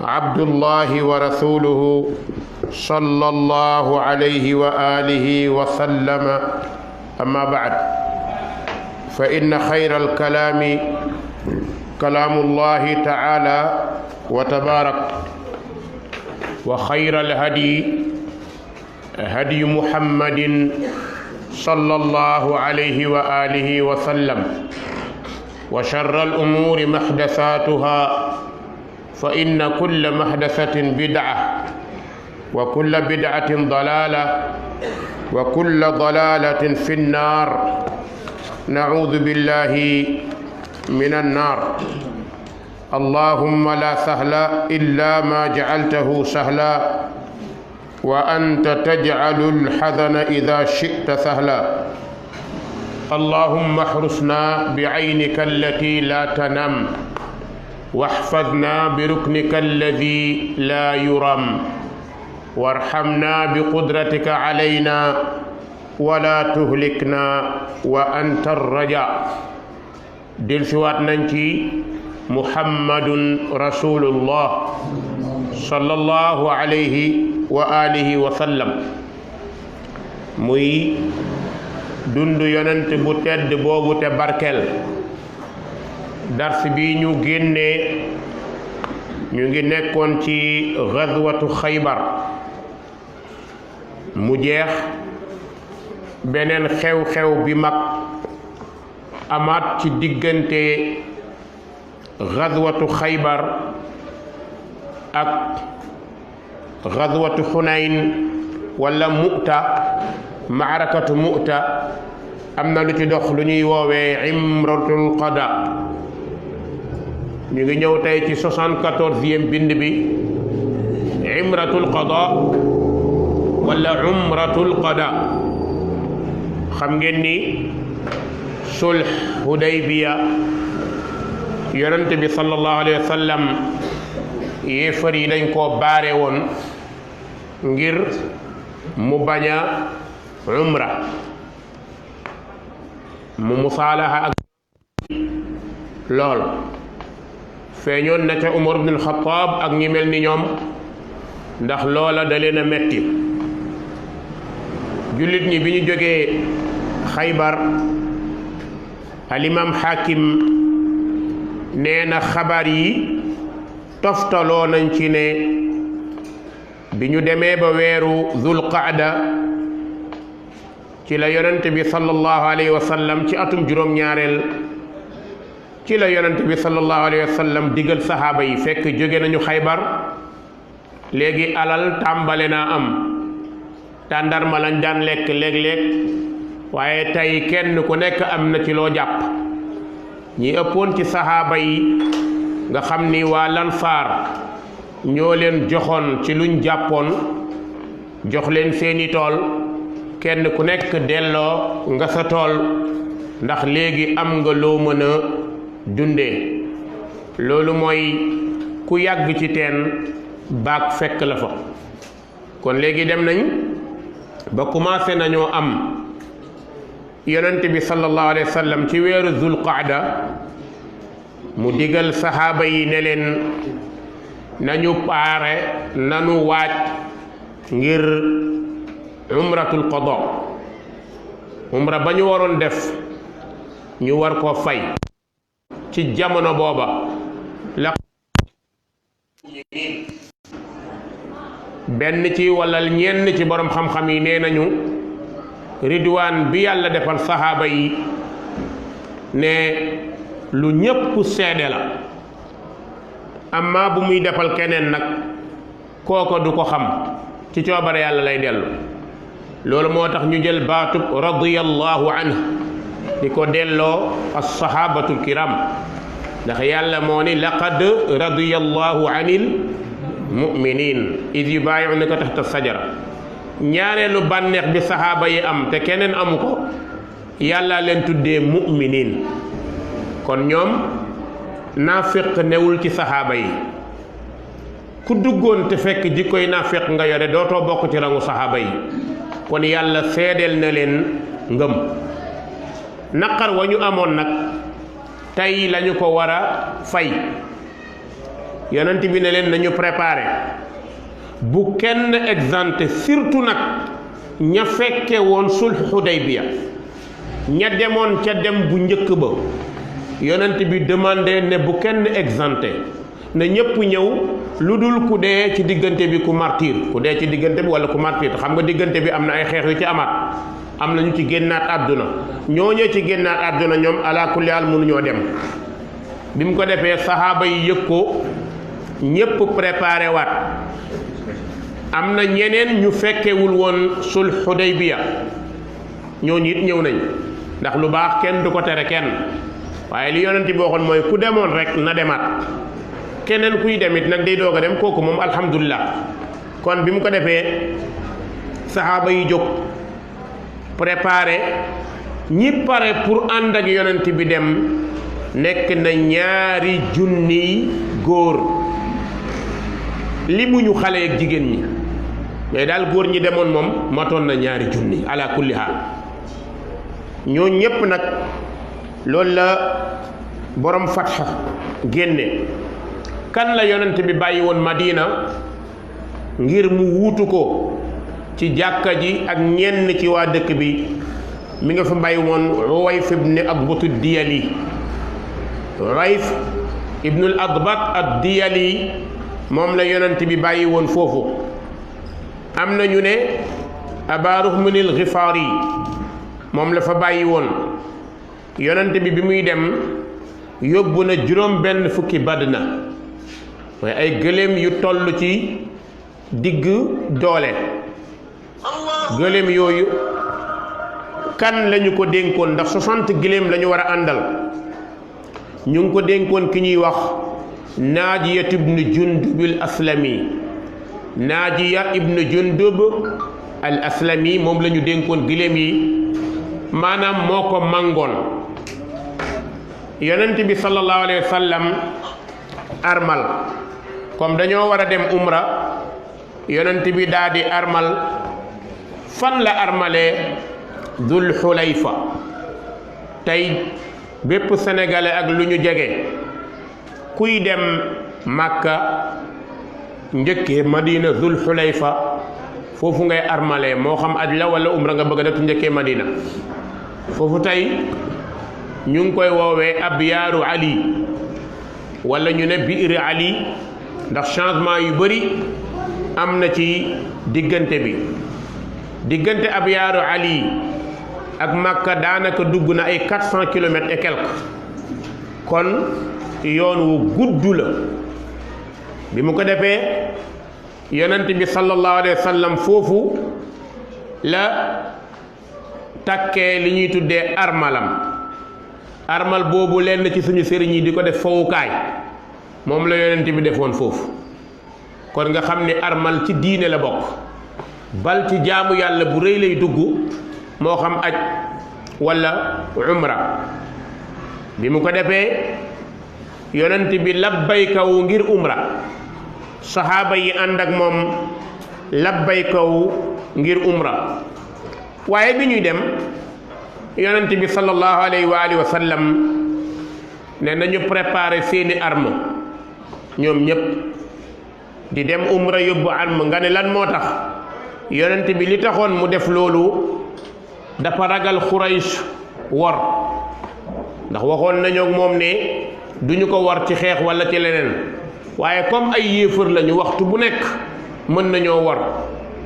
عبد الله ورسوله صلى الله عليه وآله وسلم. أما بعد، فإن خير الكلام كلام الله تعالى وتبارك، وخير الهدي هدي محمد صلى الله عليه وآله وسلم، وشر الأمور محدثاتها، فإن كل محدثة بدعة، وكل بدعة ضلالة، وكل ضلالة في النار. نعوذ بالله من النار. اللهم لا سهل إلا ما جعلته سهلا، وأنت تجعل الحزن إذا شئت سهلا. اللهم احرسنا بعينك التي لا تنام، واحفظنا بركنك الذي لا يرم، وارحمنا بقدرتك علينا ولا تهلكنا وأنت الرجاء. dellusiwaat nañ ci muhammadun rasulullah sallallahu alayhi wa alihi wa sallam, muy dund yonent bu tedd boobu te barkel. dars bi ñu génnee ñu ngi nekkoon ci gazwatu xaybar, mu jeex beneen xew-xew bi mag amaat ci diggante gazwatu xaybar ak gazwatu xunayn wala mu'ta, maarakatu mu'ta. am na lu ci dox lu ñuy woowee imratul qada. ñu ngi ñëw tey ci 74e bind bi, imratul qada wala umratul qada. xam ngeen ni sulh Hudaybiya, yonent bi sallallahu alayhi wa sallam yéefar yi dañ koo baare woon ngir mu bañ a umra, mu musaalaha ak lool. feeñoon na ca Umar ibn al-Khattab ak ñi mel ni ñoom, ndax loola da leen a metti. jullit ñi bi ñu jógee Xaybar, alimam Hakim nee na xabaar yi toftaloo nañ ci ne bi ñu demee ba weeru Zul Qaada ci la yonent bi sallallahu alayhi wa sallam ci atum juróom-ñaareel ci la yonent bi sallallahu alayhi wa sallam digal saxaaba yi, fekk jóge nañu Xaybar, léegi alal tàmbale naa am. tàndarma lañ daan lekk léeg-léeg, waaye tey kenn ku nekk am na ci loo jàpp. ñi ëppoon ci saxaaba yi nga xam ni waa Lansaar ñoo leen joxoon ci luñ jàppoon, jox leen seeni tool, kenn ku nekk delloo nga sa tool, ndax léegi am nga loo mën a dundee. loolu mooy ku yàgg ci teen baag fekk la fa. kon léegi dem nañ ba commencé nañoo am. yonent bi sallallahu alayhi wa sallam ci weeru Zul Qaada mu digal saxaaba yi ne leen nañu paare, nañu waaj ngir umratul qada. umra ba ñu waroon def ñu war koo fay ci jamono booba la benn ci wala ñenn ci borom xam-xam yi nee nañu ridwaan bi yàlla defal saxaaba yi ne lu ñépp seede la, amma bu muy defal keneen nag kooko du ko xam, ci coobare yàlla lay dellu. loolu moo tax ñu jël baatub radiyallahu anhu di ko delloo as-sahabatul kiram, ndax yàlla moo ni laqad radiyallahu anil mu'minin id yubayi'unaka tahta sajara. ñaareelu bànneex bi saxaaba yi am te keneen amu ko, yàlla leen tuddee mu'minin. kon ñoom naafiq newul ci saxaaba yi. ku duggoon te fekk jikkoy naafiq nga yore dootoo bokk ci rangu saxaaba yi. kon yàlla seedeel na leen ngëm. naqar wa ñu amoon nag tey lañu ko war a fay. yonent bi ne leen nañu préparé bu kenn exempté surtout nag ña fekke woon sulh Hudaybiya ña demoon ca dem bu njëkk ba yonent bi demandé ne bu kenn exempté na ñëpp ñëw lu dul ku dee ci diggante bi ku martyr ku dee ci diggante bi wala ku martyr xam nga diggante bi am na ay xeex yu ci amaat am na ñu ci génnaat àdduna ñooñu ci génnaat àdduna ñoom ala kulli haal mënuñoo dem bi mu ko defee saxaaba yi yëg ko ñépp préparé waat am na ñeneen ñu fekkewul woon sulh Hudaybiya ñooñu it ñëw nañ ndax lu baax kenn du ko tere kenn waaye li yonent bi waxoon mooy ku demoon rek na demaat keneen kuy demit nag day doog a dem kooku moom alhamdulilah kon bi mu ko defee saxaaba yi jóg préparé ñi pare pour ànd ak yonent bi dem nekk na 2,000 góor limuñu xale ak jigéen ñi mais daal góor ñi demoon moom matoon na 2,000 ala kulli haal ñoo ñépp nag loolu la borom fatxa génne kan la yonent bi bàyyi woon Madina ngir mu wuutu ko ci jàkka ji ak ñenn ci waa dëkk bi mi nga fa bàyyi woon Ruwayf ibn Adbat ad-Diyali Ruwayf ibn al-Adbat ad-Diyali moom la yonent bi bàyyi woon foofu am na ñu ne Aba Ruhmin al-Ghifari moom la fa bàyyi woon yonent bi muy dem yóbbu na 6 badna mooy ay gëléem yu toll ci digg doole gëléem yooyu kan lañu ko dénkoon ndax 60 gëléem lañu war a àndal ñu ngi ko dénkoon ki ñuy wax Naajiya ibn Jundub al Aslami Naajiya ibn Jundub al Aslami moom la ñu dénkoon gëléem yi maanaam moo ko màngoon yonent bi sallallahu alayhi wa sallam armal comme dañoo war a dem umra yonent bi daal di armal fan la armalee Dul Xulayfa tey bépp sénégalais ak lu ñu jege kuy dem Màkka njëkkee Madina Dul Xulayfa foofu ngay armalee moo xam aj la wala umra nga bëgg a def njëkkee Madina foofu tey ñu ngi koy woowee Abyaaru Ali wala ñu ne Biir Ali ndax changement yu bari am na ci diggante bi diggante Abyaaru Ali ak Makka daanaka dugg na ay 400 kilomètres et quelques kon yoon wu gudd la bi mu ko defee yonent bi sallallahu alayhi wa sallam foofu la takkee li ñuy tuddee armalam armal boobu lenn ci suñu sëriñ yi di ko def fowukaay moom la yonent bi defoon foofu kon nga xam ni armal ci diine la bokk bal ci jaamu yàlla bu rëy lay dugg moo xam aj wala umra bi mu ko defee yonent bi labbaykawu ngir umra saxaaba yi ànd ak moom labbaykawu ngir umra waaye bi ñuy dem yonent bi sallallahu alayhi wa alihi wa sallam ne nañu préparer seeni arme ñoom ñépp di dem umra yóbbu arme nga ne lan moo tax yonent bi li taxoon mu def loolu dafa ragal Xurays wor ndax waxoon nañu ak moom ne duñu ko war ci xeex wala ci leneen waaye comme ay yéefar lañu waxtu bu nekk mën nañoo war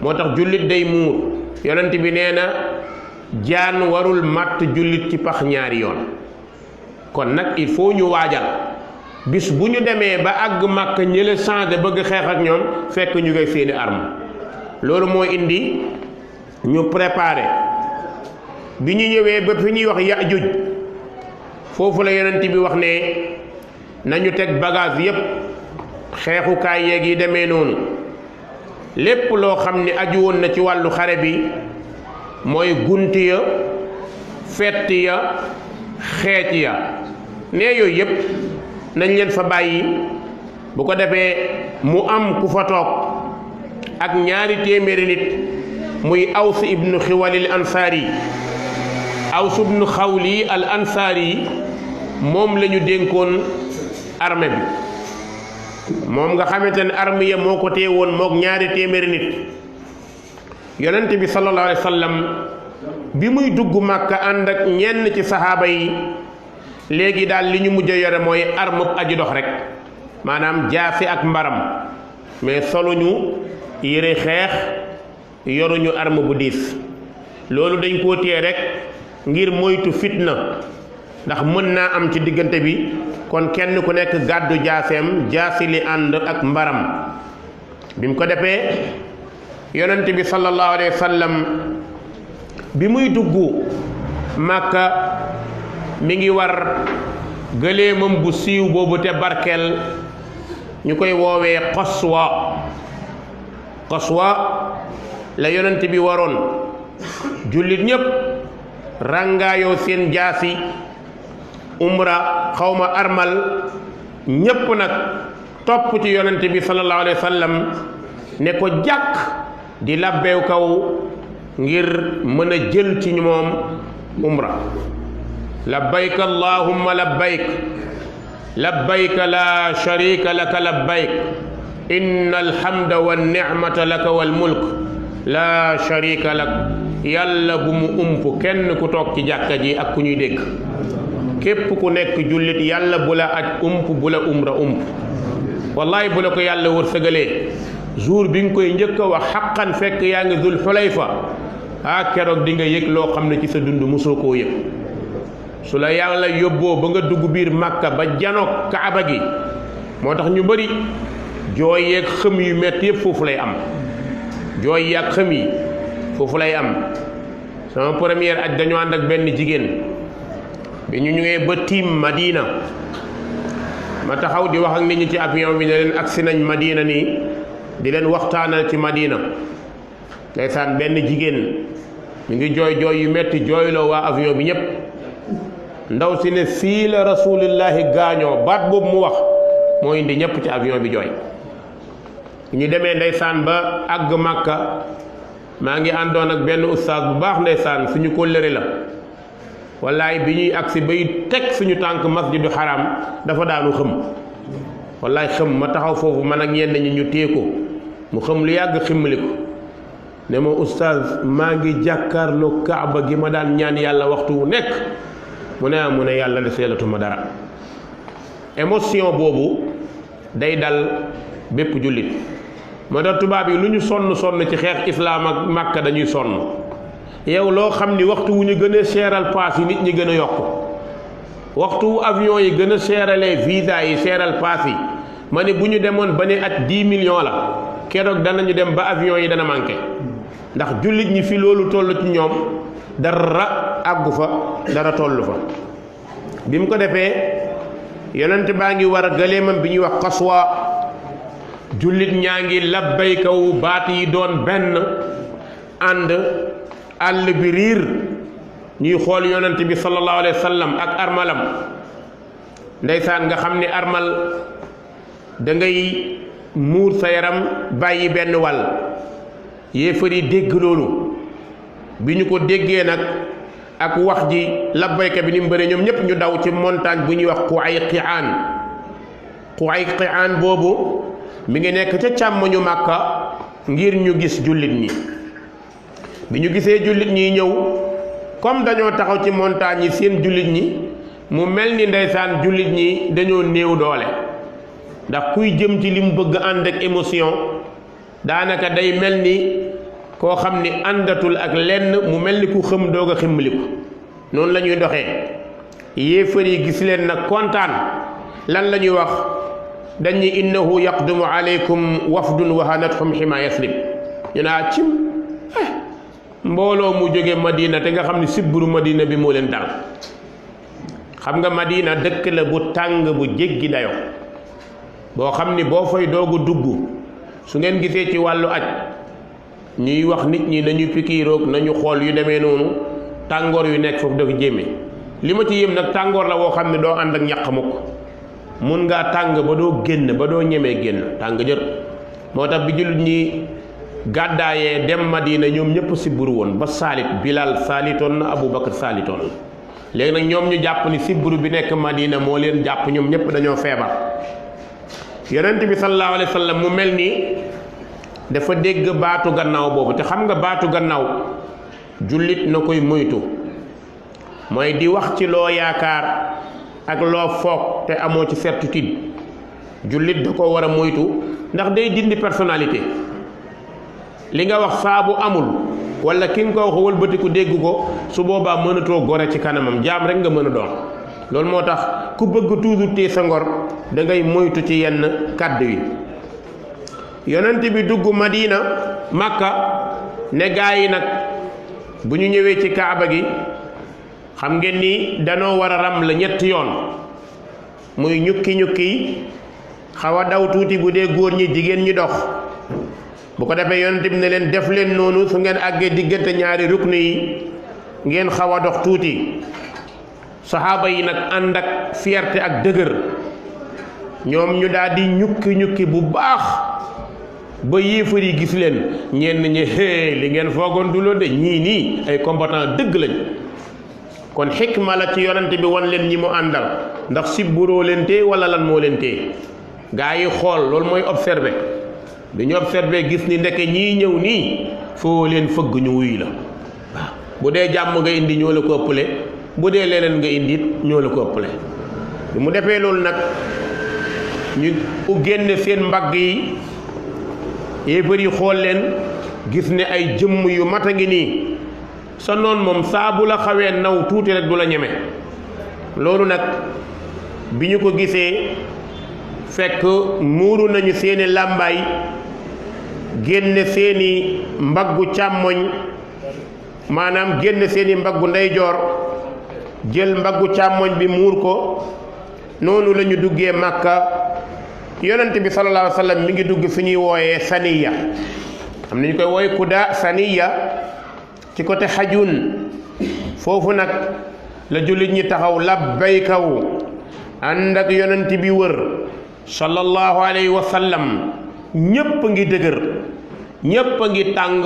moo tax jullit day muur yonent bi nee na jaan warul màtt jullit ci pax ñaari yoon kon nag il faut ñu waajal bis bu ñu demee ba àgg màkk ñële changé bëgg xeex ak ñoom fekk ñu ngay seeni arme loolu moo indi ñu préparé bi ñu ñëwee ba fi ñuy wax Yaajuj foofu la yonent bi wax ne nañu teg bagage yépp xeexukaay yeeg yi demee noonu lépp loo xam ni aju woon na ci wàllu xare bi mooy gunt ya fett ya xeec ya ne yooyu yépp nañ leen fa bàyyi bu ko defee mu am ku fa toog ak 200 nit muy Aws ibnu Xiwali al Ansaari Aws ibnu Xawli al Ansaari moom la ñu dénkoon armée bi moom nga xamante ne arme ya moo ko téye woon mook ñaari téeméeri nit yonent bi sallallahu alayhi wa sallam bi muy dugg Màkka ànd ak ñenn ci saxaaba yi léegi daal li ñu mujj a yore mooy arme aji dox rek maanaam jaasi ak mbaram mais soluñu yére xeex yoruñu arme bu diis loolu dañ koo téye rek ngir moytu fitna ndax mën naa am ci diggante bi kon kenn ku nekk gàddu jaaseem jaasi li ànd ak mbaram bi mu ko defee yonent bi sallallahu alayhi wa sallam bi muy dugg Màkka mi ngi war gëléemam bu siiw boobu te barkeel ñu koy woowee Qaswa la yonent bi waroon jullit ñépp ràngaayoo seen jaasi umra xawma armal ñépp nag topp ci yonent bi sallallahu alayhi wa sallam ne ko jàkk di labbeew kaw ngir mën a jël ci moom umra labbayk allahumma labbayk labbayk la sharika laka labbayk inna alhamda wa nicmata laka wal mulk la sharika lak yàlla bu mu ump kenn ku toog ci jàkka ji ak ku ñuy dégg képp ku nekk jullit yàlla bu la aj bu la umra wallahi bu la ko yàlla wërsëgalee jour bi nga koy njëkk a wax xaqan fekk yaa ngi Dul Xulayfa keroog di nga yëg loo xam ne ci sa dund mosoo koo yëg su la yàlla yóbboo ba nga dugg biir Màkka ba janoog Kaaba gi moo tax ñu bëri jooy yeeg xëm yu metti yëpp foofu lay am jooy yi ak xëm yi foofu lay am sama première aj dañoo ànd ak benn jigéen bi ñu ñëwee ba tiim Madina ma taxaw di wax ak nit ñi ci avion bi ne leen agsi nañ Madina nii di leen waxtaanal ci Madina ndeysaan benn jigéen ñu ngi jooy jooy yu metti jooyloo waa avion bi ñépp ndaw si ne fii la rasulillahi gaañoo baat boobu mu wax moo indi ñépp ci avion bi jooy ñu demee ndeysaan ba àgg Màkka maa ngi àndoon ak benn ustaas bu baax ndeysaan suñu kóllëre la wallaay bi ñuy agsi bay teg suñu tànk masjidu xaram dafa daanu xëm wallaay xëm ma taxaw foofu man ak ñenn ñi ñu téye ko mu xëm lu yàgg ximmali ko ne ma ustaas maa ngi jàkkaarloo Kaaba gi ma daan ñaan yàlla waxtu wu nekk mu ne yàlla de seelatuma dara émotion boobu day dal bépp jullit moo tax tubaab yi lu ñu sonn ci xeex islaam ak Màkka dañuy sonn yow loo xam ni waxtu wu ñu gën a seeral paas yi nit ñi gën a yokk waxtu wu avion yi gën a seeralee visa yi seeral paas yi ma ne bu ñu demoon ba ne at 10 millions la keroog danañu dem ba avion yi dana manqué ndax jullit ñi fi loolu toll ci ñoom dara àggu fa dara toll fa bi mu ko defee yonent baa ngi war a gëléemam bi ñuy wax Qaswa jullit ñaa ngi labbaykaw baat yi doon benn ànd àll bi riir ñuy xool yonent bi sallallahu alayhi wa sallam ak armalam ndeysaan nga xam ni armal da ngay muur sa yaram bàyyi benn wàll yéefar yi dégg loolu bi ñu ko déggee nag ak wax ji labbayka bi ni mu bëri ñoom ñëpp ñu daw ci montagne bu ñuy wax Quayqi'aan boobu mi ngi nekk ca càmmoñu Màkka ngir ñu gis jullit ñi bi ñu gisee jullit ñi ñëw comme dañoo taxaw ci montagne yi seen jullit ñi mu mel ni ndeysaan jullit ñi dañoo néew doole ndax kuy jëm ci li mu bëgg ànd ak émotion daanaka day mel ni koo xam ni àndatul ak lenn mu mel ni ku xëm doog a ximmaliku noonu la ñuy doxee yéefar yi gis leen nag kontaan lan la ñuy wax dañ ni innahu yaqdumu alaykum wafdun wahanathum xima yasrib ñu naa cim mbooloo mu jóge Madina te nga xam ni sibburu Madina bi moo leen dal xam nga Madina dëkk la bu tàng bu jéggi dayo boo xam ni boo fay doogu dugg su ngeen gisee ci wàllu aj ñuy wax nit ñi nañu pikiiroog nañu xool yu demee noonu tàngoor yu nekk foofu dafa jéeme li ma ci yëm nag tàngoor la woo xam ne doo ànd ak ñaq mukk mun ngaa tàng ba doo génn ba doo ñemee génn tàng jër moo tax bi jullit ñi gàddaayee dem Madina ñoom ñëpp sibburu woon ba saalit Bilal saalitoon na Aboubacar saalitoon na léegi nag ñoom ñu jàpp ni sibburu bi nekk Madina moo leen jàpp ñoom ñëpp dañoo feebar yonent bi sallallahu alayhi wa sallam mu mel ni dafa dégg baatu gannaaw boobu te xam nga baatu gannaaw jullit na koy moytu mooy di wax ci loo yaakaar ak loo foog te amoo ci certitude jullit da ko war a moytu ndax day dindi personnalité li nga wax saabu amul wala ki nga ko wax wëlbatiku dégg ko su boobaa mënatoo gore ci kanamam jaam rek nga mën a doon loolu moo tax ku bëgg toujours tee sa ngor da ngay moytu ci yenn kàddu yi yonent bi dugg Madina Makka ne gaa yi nag bu ñu ñëwee ci kaaba gi xam ngeen ni danoo war a ram la ñetti yoon muy ñukki xaw a daw tuuti bu dee góor ñi jigéen ñi dox bu ko defee yonent bi ne leen def leen noonu su ngeen àggee diggante ñaari rukn yi ngeen xaw a dox tuuti saxaaba yi nag ànd ak fierté ak dëgër ñoom ñu daal di ñukki bu baax ba yéefar yi gis leen ñenn ñi li ngeen foogoon du loolu de ñii nii ay combattant dëgg lañ kon xikma la ci yonent bi wan leen ñi mu àndal ndax sibburoo leen tee wala lan moo leen tee gaa yi xool loolu mooy observé bi ñu observé gis ni ndeke ñii ñëw nii foo leen fëgg ñu wuy la waaw bu dee jàmm nga indi ñoo la ko ëppale bu dee leneen nga indi it ñoo la ko ëppale bi mu defee loolu nag ñu génne seen mbagg yi yéefar yi xool leen gis ne ay jëmm yu mat a ngi nii sa noon moom saa bu la xawee naw tuuti rek du la ñeme loolu nag bi ñu ko gisee fekk muuru nañu seeni làmbaay génne seeni mbaggu càmmoñ maanaam génne seeni mbaggu ndeyjoor jël mbaggu càmmoñ bi muur ko noonu la ñu duggee Makka yonent bi sallallahu alayhi wa sallam mi ngi dugg fi ñuy wooyee saniya am nañu koy wooye kuda saniya ci côté xajun foofu nag la jullit ñi taxaw labbaykaw ànd ak yonent bi wër sallallahu alayhi wa sallam ñépp a ngi dëgër ñépp a ngi tàng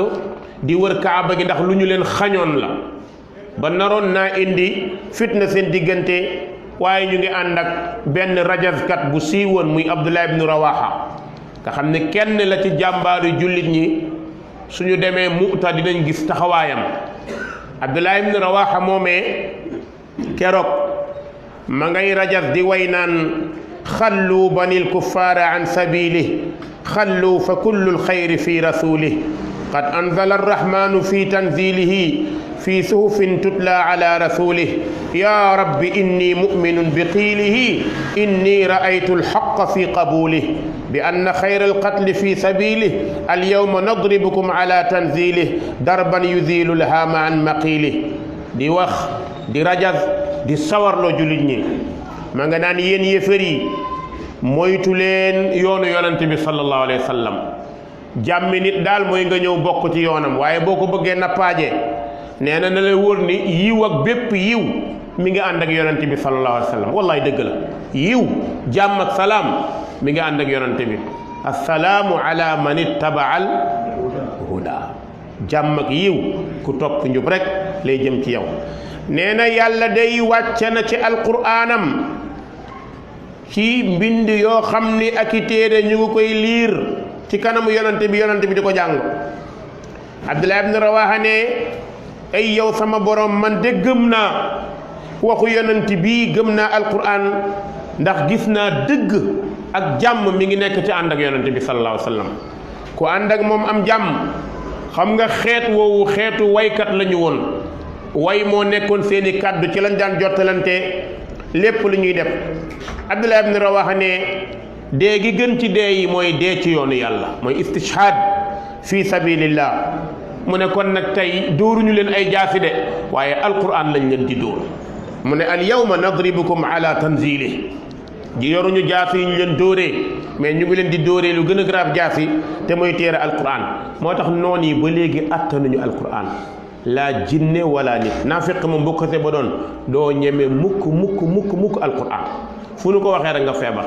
di wër kaaba gi ndax lu ñu leen xañoon la ba naroon naa indi fitna seen diggante waaye ñu ngi ànd ak benn rajaskat bu siiwoon muy Abdullah ibnu Rawaha nga xam ne kenn la ci jàmbaaru jullit ñi suñu demee Mu'ta dinañ gis taxawaayam Abdullah ibnu Rawaha moomee keroog ma ngay rajas di way naan xallu banil kuffaara an sabilihi xallu fa kullu lxayri fi rasulih qad anzala arrahmanu fi tanzilihi fi suhufin tutla ala rasulih ya rabbi inni muminun bi qiilihi inni ra'aytu alxaqa fi qabulih bi anna xayra alqatli fi sabilih alyawma nadribukum ala tanzilih darban yuzilu lhaama an maqilih di wax di rajas di sawarloo jullit ñi ma nga naan yéen yéefar yi moytu leen yoonu yonent bi sallallahu alayhi wa sallam jàmmi nit daal mooy nga ñëw bokk ci yoonam waaye boo ko bëggee nappaaje nee na lay wóor ni yiw ak bépp yiw mi ngi ànd ak yonent bi sallallahu alayhi wa sallam wallaay dëgg la yiw jàmm ak salaam mi ngi ànd ak yonent bi assalaamu ala man ittabaal huda jàmm ak yiw ku topp njub rek lay jëm ci yow nee na yàlla day wàcce na ci alquraanam ci mbind yoo xam ni ak i téere ñu ngi koy liir ci kanamu yonent bi di ko jàng Abdullah ibn Rawaha ne ay yow sama borom man de gëm naa waxu yonent bii gëm naa alquran ndax gis naa dëgg ak jàmm mi ngi nekk ci ànd ak yonent bi sallallahu alayhi wa sallam ku ànd ak moom am jàmm xam nga xeet woowu xeetu waykat la ñu woon way moo nekkoon seeni kàddu ci lañ daan jottalante lépp lu ñuy def Abdullah ibn Rawaha ne dee gi gën ci dee yi mooy dee ci yoonu yàlla mooy istishhaad fi sabilillah mu ne kon nag tey dóoruñu leen ay jaasi de waaye alquran lañ leen di dóor mu ne al yawma nadribukum ala tanzilih di yoruñu jaasi yi ñu leen dóoree mais ñu ngi leen di dóoree lu gën a grave jaasi te mooy téere alquran moo tax noon yi ba léegi attanuñu alquran laa jinne wala nit naafiq moom bu ko xasee ba doon doo ñeme mukk alquran fu nu ko waxee rek nga feebar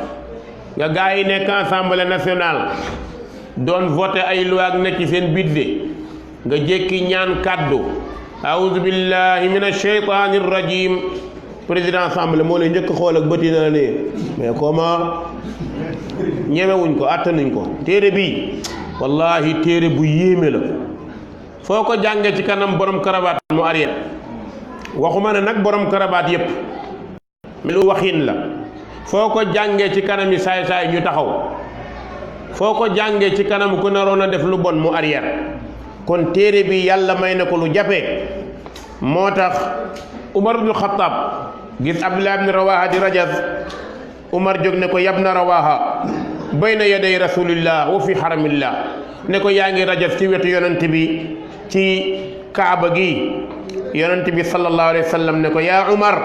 nga gars yi nekk assemblée nationale doon voté ay loi ak nekk ci seen budget nga jékki ñaan kàddu aoudu billahi min asheytani rajim président assemblée moo lay njëkk xool ak bëti na ne mais comment ñemewuñ ko attanuñ ko téere bi wallahi téere bu yéeme la foo ko jàngee ci kanam borom karabaat mu arrière waxuma ne nag borom karabaat yépp mais lu waxin la foo ko jàngee ci kanam yi saay-saay ñu taxaw foo ko jàngee ci kanam ku naroon a def lu bon mu arrière kon téere bi yàlla may na ko lu jafe moo tax Umar ibn Khattab gis Abdullah ibn Rawaha di rajaz Umar jóg ne ko yabna Rawaha bayna yaday rasulillah wa fi haramillah ne ko yaa ngi rajaz ci wetu yonent bi ci kaaba gi yonent bi sallallahu alayhi wa sallam ne ko yaa Umar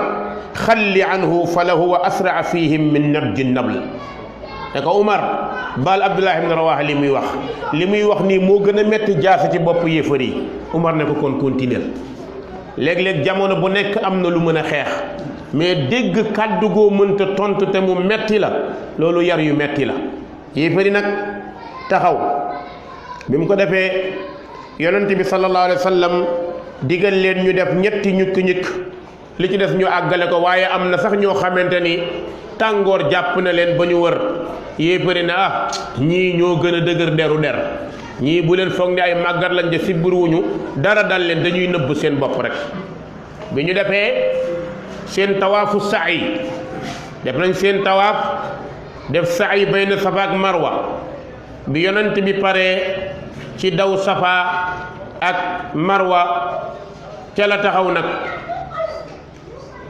xalli anhu fa lahu wa asraa fihim min nabji nabl ne ko Umar baal Abdullah ibn Rawaha li muy wax nii moo gën a metti jaasa ci bopp yéefar yi Umar ne ko kon continuer léeg-léeg jamono bu nekk am na lu mën a xeex mais dégg kàddu goo mënta tontu te mu metti la loolu yar yu metti la yéefar yi nag taxaw bi mu ko defee yonent bi sallallahu alayhi wa sallam digal leen ñu def ñetti ñukk-ñukk li ci des ñu àggale ko waaye am na sax ñoo xamante ni tàngoor jàpp na leen ba ñu wër yéefari na ñii ñoo gën a dëgër deru der ñii bu leen foog ne ay màggat lañ de sibbiruwuñu dara dal leen dañuy nëbb seen bopp rek bi ñu defee seen tawaafu sa'i def nañ seen tawaaf def sa'i bayna safa ak marwa bi yonent bi paree ci daw safa ak marwa ca la taxaw nag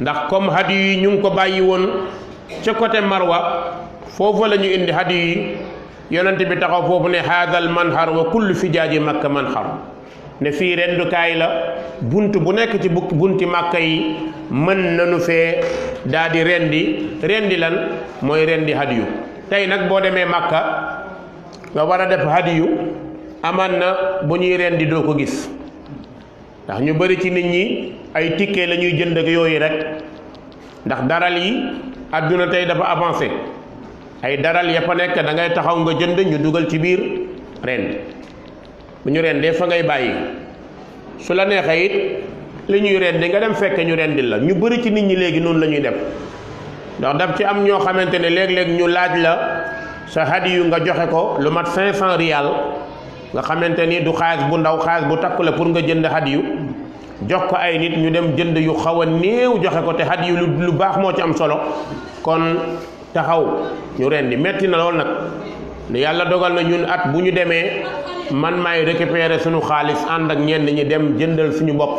ndax comme hadiyu yi ñu ngi ko bàyyi woon ca côté marwa foofu la ñu indi hadiyu yi yonent bi taxaw foofu ne haadal manhar wa kullu fijaaji makka manhar ne fii rendukaay la bunt bu nekk ci bunti makka yi mën nañu fee daal di rendi lan mooy rendi hadiyu tey nag boo demee makka nga war a def hadiyu amaan na bu ñuy rendi doo ko gis ndax ñu bari ci nit ñi ay ticket la ñuy jënd ak yooyu rek ndax daral yi àdduna tey dafa avancé ay daral ya fa nekk da ngay taxaw nga jënd ñu dugal ci biir rend bu ñu rendee fa ngay bàyyi su la neexee it li ñuy rendi nga dem fekke ñu rendil la ñu bari ci nit ñi léegi noonu la ñuy def ndax daf ci am ñoo xamante ne léeg-léeg ñu laaj la sa hadiyu nga joxe ko lu mat 500 riyal nga xamante ni du xaalis bu ndaw xaalis bu takku la pour nga jënd hadiyu jox ko ay nit ñu dem jënd yu xaw a néew joxe ko te hadiyu lu baax moo ci am solo kon taxaw ñu rendi metti na lool nag ne yàlla dogal na ñun at bu ñu demee man maay récupérer suñu xaalis ànd ak ñenn ñi dem jëndal suñu bopp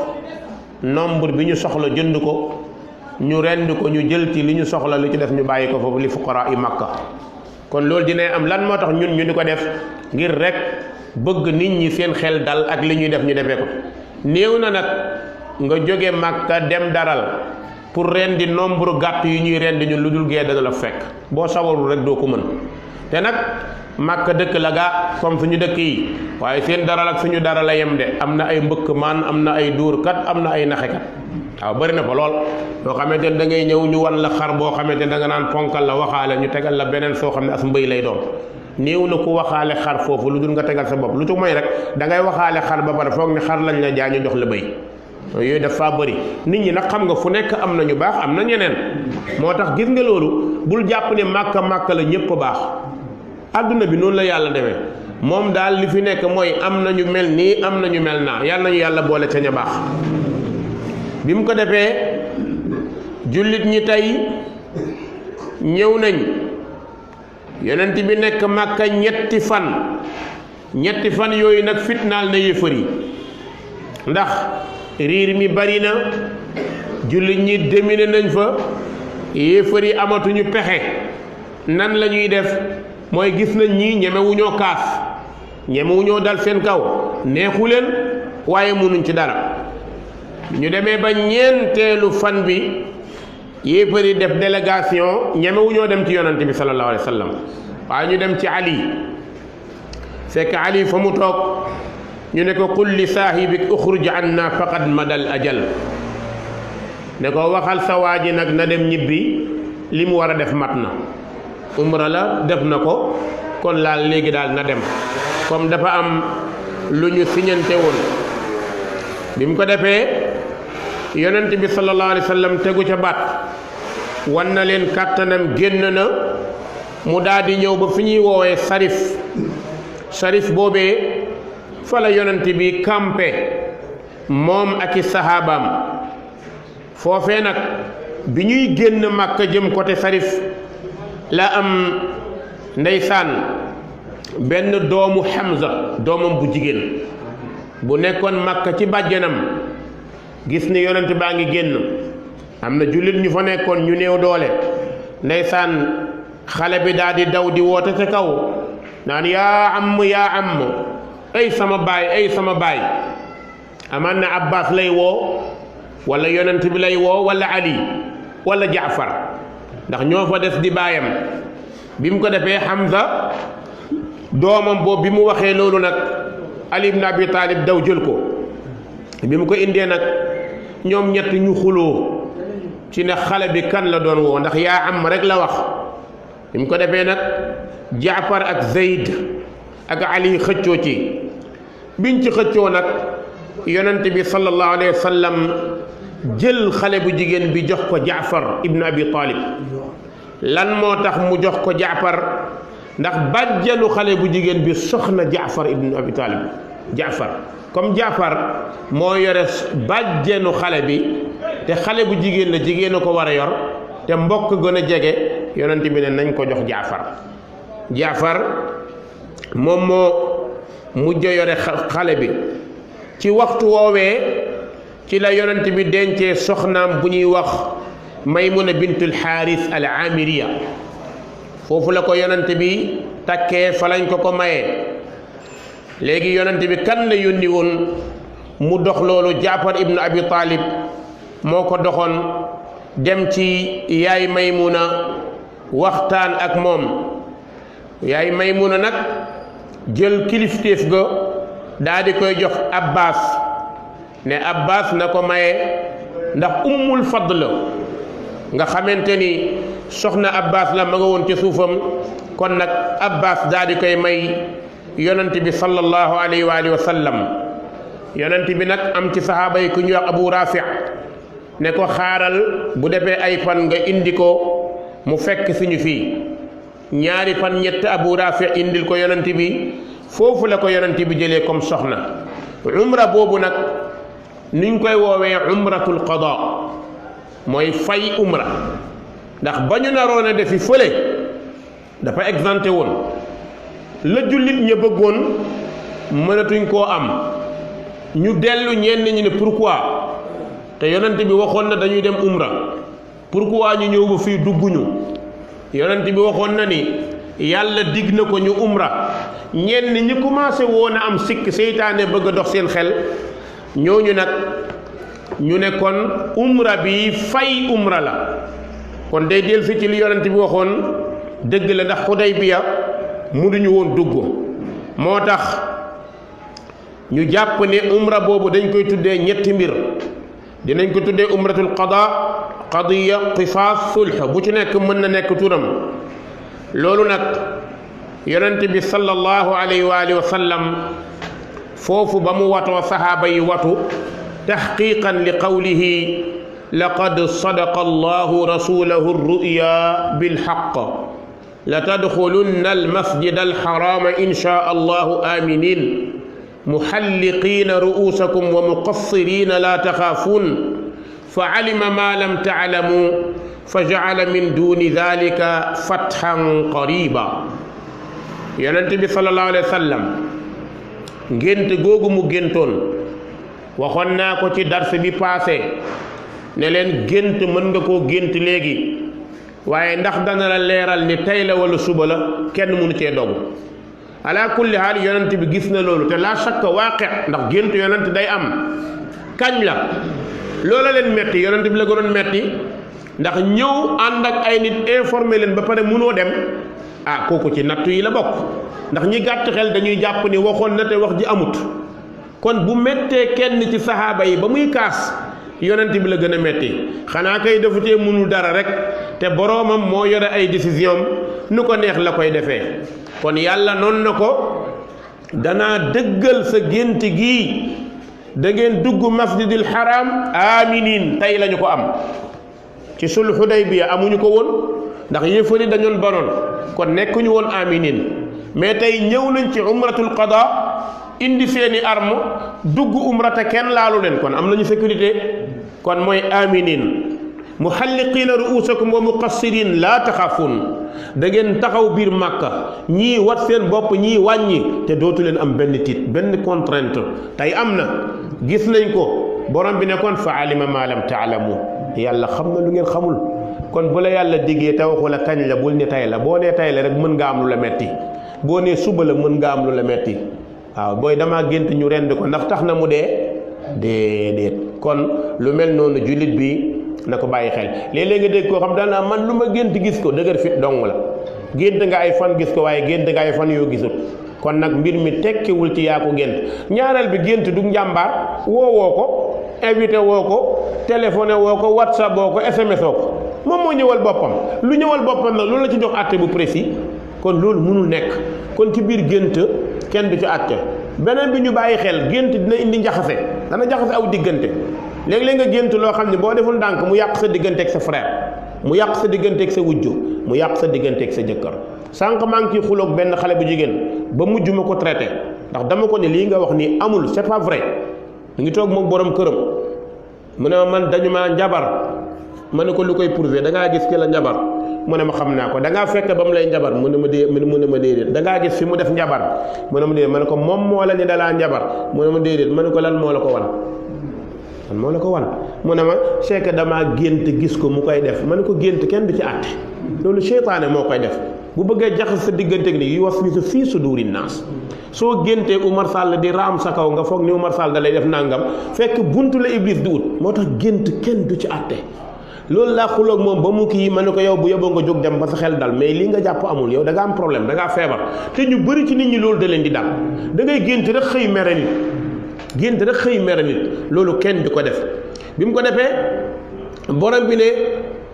nombre bi ñu soxla jënd ko ñu rend ko ñu jël ci li ñu soxla li ci def ñu bàyyi ko foofu li fuqaraa i makka kon loolu dina am lan moo tax ñun ñu di ko def ngir rek bëgg nit ñi seen xel dal ak li ñuy def ñu defee ko néew na nag nga jóge makka dem daral pour rendi nombre gàtt yu ñuy rendi ñun lu dul gee dana la fekk boo sawarul rek doo ko mën te nag makka dëkk la gaa comme suñu dëkk yi waaye seen daral ak suñu dara la yem de am na ay mbëkk maan am na ay dóorkat am na ay naxekat waaw bëri na fa lool loo xamante ne da ngay ñëw ñu wan la xar boo xamante ne da nga naan ponkal la waxaale ñu tegal la beneen soo xam ne as mbëy lay doon néew na ku waxaale xar foofu lu dul nga tegal sa bopp lu ci mooy rek da ngay waxaale xar ba pare foog ni xar lañ la jaay ñu jox la bëy yooyu dafa bëri nit ñi nag xam nga fu nekk am na ñu baax am na ñeneen moo tax gis nga loolu bul jàpp ne màkka la ñëpp baax adduna bi noonu la yàlla demee moom daal li fi nekk mooy am na ñu mel nii am na ñu mel naa yal nañu yàlla boole ca ña baax bi mu ko defee jullit ñi tey ñëw nañ yonent bi nekk màkka ñetti fan yooyu nag fitnaal na yéefar yi ndax riir mi bari na jullit ñi demine nañ fa yéefar yi amatuñu pexe nan la ñuy def mooy gis nañ ñii ñemewuñoo kaas ñemewuñoo dal seen kaw neexu leen waaye mënuñ ci dara ñu demee ba ñeenteelu fan bi yéefar yi def délégation ñemewuñoo dem ci yonante bi sallallahu alayhi wa sallam waaye ñu dem ci Ali fekk Ali fa mu toog ñu ne ko qul li saahibik uxruj anna faqad madal ajal ne ko waxal sa waa ji nag na dem ñibbi li mu war a def mat na umra la def na ko kon laal léegi daal na dem comme dafa am lu ñu siñante woon bi mu ko defee yonent bi sallallahu alayhi wa sallam tegu ca baat wan na leen kàttanam génn na mu daal di ñëw ba fi ñuy woowee sarif boobee fa la yonent bi campé moom ak i sahabaam foofee nag bi ñuy génn Makka jëm côté sarif la am ndeysaan benn doomu Hamza doomam bu jigéen bu nekkoon Makka ci bàjjanam gis ni yonent baa ngi génn am na jullit ñu fa nekkoon ñu néew doole ndeysaan xale bi daal di daw di woote ca kaw naan yaa am ay sama baay amaan na Abbas lay woo wala yonent bi lay woo wala Ali wala Jaafar ndax ñoo fa des di baayam bi mu ko defee Hamza doomam boobu bi mu waxee loolu nag Ali ibn Abi Talib daw jël ko bi mu ko indee nag ñoom ñett ñu xuloo ci ne xale bi kan la doon woo ndax yaa am rek la wax bi mu ko defee nag Jaafar ak Zayd ak Ali xëccoo ci biñ ci xëccoo nag yonent bi sallallahu alayhi wa sallam jël xale bu jigéen bi jox ko Jaafar ibn Abi Talib lan moo tax mu jox ko Jaafar ndax bàjjanu xale bu jigéen bi soxna Jaafar ibn Abi Talib Jaafar comme Jaafar moo yore bàjjanu xale bi te xale bu jigéen la jigéen a ko war a yor te mbokk gën a jege yonent bi ne nañ ko jox Jaafar moom moo mujj yore xale bi ci waxtu woowee ci la yonent bi dencee soxnaam bu ñuy wax Maymuna bintul Xaaris al Amiriya foofu la ko yonent bi takkee fa lañ ko mayee léegi yonent bi kan la yónni woon mu dox loolu Jaafar ibnu Abi Talib moo ko doxoon dem ci yaay Maymuna waxtaan ak moom yaay Maymuna nag jël kilifteef ga daa di koy jox Abbas ne Abbas na ko maye ndax ummul fadl nga xamante ni soxna Abbas la ma nga woon ci suufam kon nag Abbas daa di koy may yonent bi sallallahu alayhi wa alihi wa sallam yonent bi nag am ci sahaaba yi ku ñuy wax Abu Rafi ne ko xaaral bu defee ay fan nga indi ko mu fekk suñu fii ñaari fan ñett Abu Rafi indil ko yonent bi foofu la ko yonent bi jëlee comme soxna umra boobu nag niñ koy woowee umratul qada mooy fay umra ndax ba ñu naroon a defi fële dafa exempté woon la jullit ña bëggoon mënatuñ koo am ñu dellu ñenn ñi ne pourquoi te yonent bi waxoon na dañuy dem umra pourquoi ñu ñëw ba fii dugguñu yonent bi waxoon na ni yàlla dig na ko ñu umra ñenn ñi commencé woon a am sikk seytaane bëgg a dox seen xel ñooñu nag ñu ne kon umra bi fay umra la kon day del si ci li yonent bi waxoon dëgg la ndax Xudaybiya mënuñu woon dugg moo tax ñu jàpp ne umra boobu dañ koy tuddee ñetti mbir dinañ ko tuddee umratul qadiya qisaas sulh bu ci nekk mën na nekk turam loolu nag yonent bi sallallahu alayhi wa alihi wa sallam foofu ba mu watoo sahaaba yi watu taxqiqan li qawlihi laqad sadaqa allahu rasulahu arruya bilxaq la tadxulunna almasjida alxarama insha allahu aminin muxalliqiina ru'uusakum wa muqassiriina laa taxaafuun fa alima maa lam taalamu fa jacala min duuni dalika fatxan qariba yonent bi sallallahu alayhi wa sallam gént googu mu géntoon waxoon naa ko ci dars bi paase ne leen gént mën nga koo gént léegi waaye ndax dana la leeral ni tey la wala suba la kenn mënu cee dogu ala kulli haal yonent bi gis na loolu te la shakka waaqi ndax gént yonent day am kañ la loola leen metti yonent bi la gënoon metti ndax ñëw ànd ak ay nit informé leen ba pare mënoo dem kooku ci nattu yi la bokk ndax ñi gàtt xel dañuy jàpp ni waxoon na te wax ji amut kon bu mettee kenn ci sahaaba yi ba muy kaas yonent bi la gën a metti xanaa kay defutee mënul dara rek te boroomam moo yore ay décision nu ko neex la koy defee kon yàlla noonu na ko danaa dëggal sa gént gii da ngeen dugg masjidil haram aminin tey lañu ko am ci sul Hudaybiya amuñu ko woon ndax yéefari dañoon banoon kon nekkuñu woon aminin mais tey ñëw nañ ci umratul qada indi seeni arme dugg umrata kenn laalu leen kon am nañu sécurité kon mooy aminin muhalliqiina ruusakum wa muqassirin laa taxaafun da ngeen taxaw biir màkka ñii wat seen bopp ñii wàññi te dootu leen am benn tiit benn contrainte tey am na gis nañ ko borom bi ne kon fa alima ma lam taalamu yàlla xam na lu ngeen xamul kon bu la yàlla diggee te waxu la kañ la bul ne tay la boo nee tay la rek mën nga am lu la metti boo nee suba la mën nga am lu la metti waaw booy damaa gént ñu rend ko ndax tax na mu dee déedéet kon lu mel noonu jullit bi na ko bàyyi xel léeg-léeg nga dégg koo xam daanaa man lu ma gént gis ko dëgër fit dong la gént nga ay fan gis ko waaye gént nga ay fan yoo gisul kon nag mbir mi tekkiwul ci yaa ko gént ñaareel bi gént du njàmbaar woowoo ko invité woo ko téléphoné woo ko whatsapp woo ko sms woo ko moom moo ñëwal boppam lu ñëwal boppam nag loolu la ci jox àtte bu précis kon loolu mënul nekk kon ci biir gént kenn du ci àtte beneen bi ñu bàyyi xel gént dina indi njaxase dana jaxase aw diggante léeg-léeg nga gént loo xam ne boo deful ndànk mu yàq sa diggante ak sa frère mu yàq sa diggante ak sa wujju mu yàq sa diggante ak sa jëkkër sànq maa ngi ciy xuloog benn xale bu jigéen ba mujj ma ko traité ndax dama ko ne lii nga wax nii amul c'est pas vrai mu ngi toog moom borom këram mu ne ma man dañu maa njabar ma ne ko lu koy prouver da ngaa gis ki la njabar mu ne ma xam naa ko da ngaa fekk ba mu lay njabar mu ne ma déedéet da ngaa gis fi mu def njabar mu ne ma déedéet ma ne ko moom moo la ne dalaa njabar mu ne ma déedéet ma ne ko lan moo la ko wan man moo la ko wan mu ne ma c'est que damaa gént gis ko mu koy def ma ne ko gént kenn du ci àtte loolu seytaane moo koy def bu bëggee jaxas sa diggante ni yu waswisu fii suduri naas soo géntee Umar Sall di raam sa kaw nga foog ni Umar Sall da lay def nangam fekk buntu la Iblis di ut moo tax gént kenn du ci àtte loolu laa xuloog moom ba mu kii ma ne ko yow bu yóbboo nga jóg dem ba sa xel dal mais li nga jàpp amul yow da nga am problème da ngaa feebar te ñu bëri ci nit ñi loolu da leen di dal da ngay gént rek xëy mere nit gént rek xëy mere nit loolu kenn du ko def bi mu ko defee borom bi ne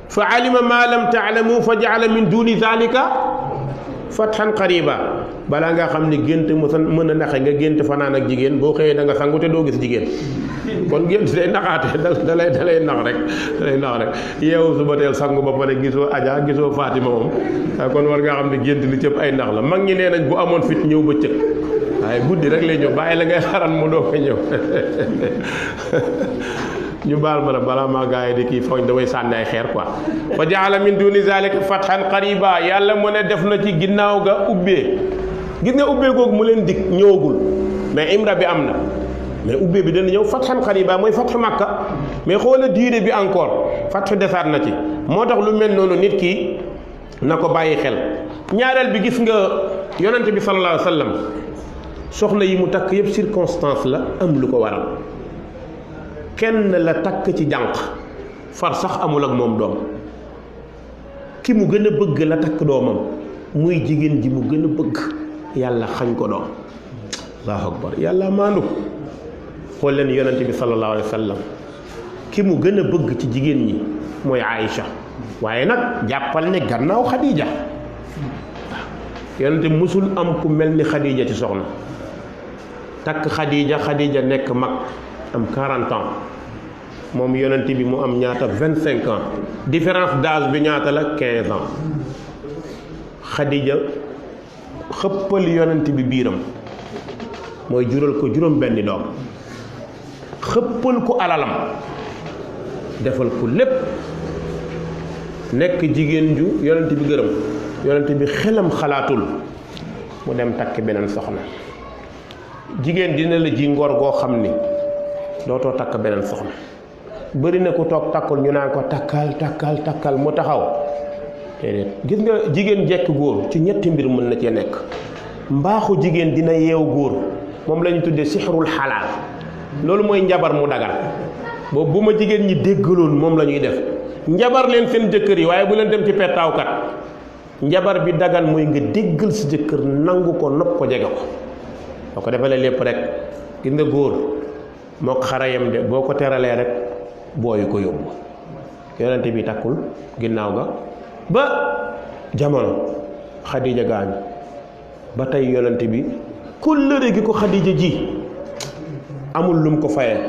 fa alima ma lam taalamu fa jaala min duni zalika fathan qariba balaa nga xam ne gént mën a naxe nga gént fanaan ak jigéen boo xëyee da nga sangu te doo gis jigéen kon gént day naxaate da lay nax rek yeewu suba teel sangu ba pare gisoo Adja gisoo Fatima moom kon war nga xam ne gént li cëpp ay nax la mag ñi nee nañ bu amoon fit ñëw ba cëg waaye guddi rek lay ñëw bàyyi la ngay xaran mu doo ko ñëw ñu baal ma la balaa maa gaa yi di kii foog damay sànni ay xeer quoi fa jaala min duni zalika fathan qariba yàlla mu ne def na ci ginnaaw ga ubbee gis nga ubbee googu mu leen dig ñëwagul mais imra bi am na mais ubbee bi dana ñëw fathan qariba mooy fathu Makka mais xoola diire bi encore fathu desaat na ci moo tax lu mel noonu nit ki na ko bàyyi xel ñaareel bi gis nga yonente bi sallallahu alayhi wa sallam soxna yi mu takk yëpp circonstance la am lu ko waral kenn la takk ci jànq far sax amul ak moom doom ki mu gën a bëgg la takk doomam muy jigéen ji mu gën a bëgg yàlla xañ ko doom allahu akbar yàlla maandu xool leen yonente bi sallallahu alayhi wa sallam ki mu gën a bëgg ci jigéen ñi mooy Aïcha waaye nag jàppal ne gannaaw Khadija yonente musul am ku mel ni Khadija ci soxna takk Khadija nekk mag am 40 ans moom yonent bi mu am ñaata 25 ans différence d'âge bi ñaata la 15 ans Khadija xëppal yonent bi biiram mooy jural ko juróom benni doom xëppal ko alalam defal ko lépp nekk jigéen ju yonent bi gërëm yonent bi xelam xalaatul mu dem takk beneen soxna jigéen dina la ji ngor goo xam ni dootoo takk beneen soxna bëri na ku toog takkul ñu naan ko takkal mu taxaw déedéet gis nga jigéen jekk góor ci ñetti mbir mën na cee nekk mbaaxu jigéen dina yeew góor moom la ñu tuddee sixrul xalaal loolu mooy njabar mu dagal boobu bu ma jigéen ñi déggaloon moom la ñuy def njabar leen seen jëkkër yi waaye bu leen dem ci pettaawkat njabar bi dagan mooy nga déggal si jëkkër nangu ko nopp ko jege ko boo ko defalee lépp rek gis nga góor moo ko xarayam de boo ko teralee rek booyu ko yóbbu yonente bi takkul ginnaaw ga ba jamono Xadija gaañu ba tey yonente bi kóllëre gi ko Xadija ji amul lum ko fayee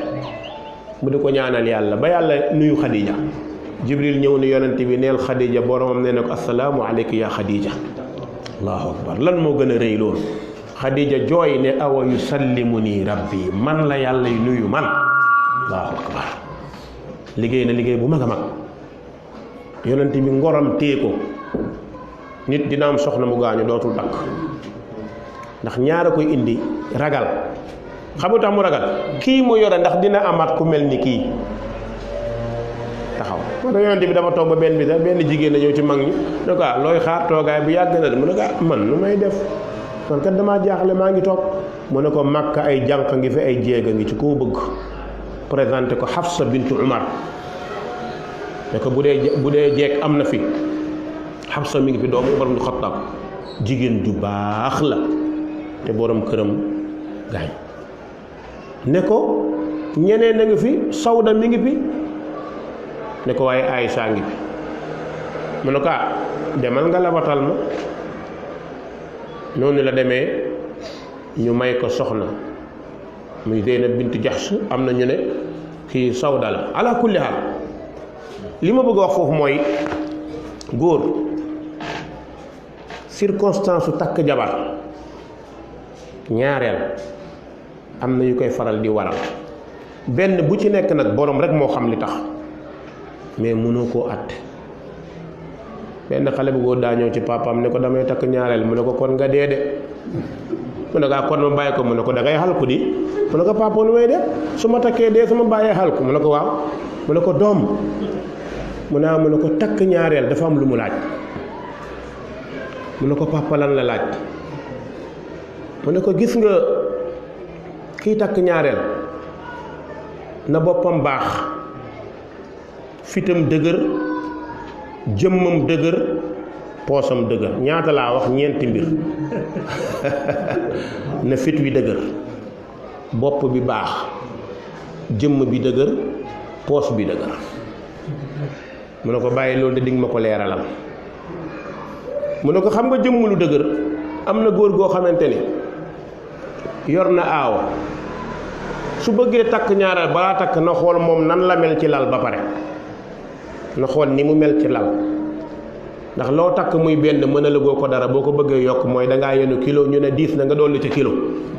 mu di ko ñaanal yàlla ba yàlla nuyu Xadija jibril ñëw ni yonent bi neel Khadija boromam nee na ko assalaamu aleyka ya Khadija. allahu akbar lan moo gën a rëy loolu. Khadija jooy ne awa yusallimu nii rabbi man la yàlla yu nuyu man. allahu akbar liggéey na liggéey bu mag a mag yonent bi ngoram téye ko. nit dina am soxna mu gaañu dootul takk ndax ñaara koy indi ragal xamu tax mu ragal kii mu yore ndax dina amaat ku mel ni kii taxaw moo tax yonent bi dafa toog ba benn bi sax benn jigéen na ñëw ci mag ñi ne ko looy xaar toogaay bu yàgg na de mu ne ko man nu may def man kat damaa jaaxle maa ngi toog mu ne ko Makka ay jànq ngi fi ay jéega ngi ci koo bëgg présenté ko Hafsa bintu Umar ne ko bu dee jeeg am na fi Hafsa mi ngi fi doomu Umar ibn Khattab jigéen ju baax la te borom këram gaañ ne ko ñeneen a ngi fi Sawda mi ngi fi ne ko waaye Aysa ngi fi mu ne ko demal nga labatal ma noonu la demee ñu may ko soxna muy Zeynab bint Jahsh am na ñu ne kii Sawda la ala kulli haal li ma bëgg a wax foofu mooy góor circonstance su takk jabar ñaareel am na yu koy faral di waral benn bu ci nekk nag borom rek moo xam li tax mais mënoo koo àtte benn xale bu góor daa ñëw ci papaam ne ko damay takk ñaareel mu ne ko kon nga dee de mu ne ko kon ma bàyyi ko mu ne ko da ngay xalku di mu ne ko papa nu may def su ma takkee dee su ma bàyyee xalku mu ne ko waaw mu ne ko doom mu ne ko takk ñaareel dafa am lu mu laaj mu ne ko papa lan la laaj mu ne ko gis nga kii takk ñaareel na boppam baax fitam dëgër jëmmam dëgër poosam dëgër ñaata laa wax ñeenti mbir na fit wi dëgër bopp bi baax jëmm bi dëgër poos bi dëgër mu ne ko bàyyi loolu de dinga ma ko leeralal mu ne ko xam nga jëmm lu dëgër am na góor goo xamante ni yor na aawa su bëggee takk ñaareel balaa takk na xool moom nan la mel ci lal ba pare na xool ni mu mel ci lal ndax loo takk muy benn mën a lëgoo ko dara boo ko bëggee yokk mooy dangaa yenu kilo ñu ne 10 na nga dolli ci kilo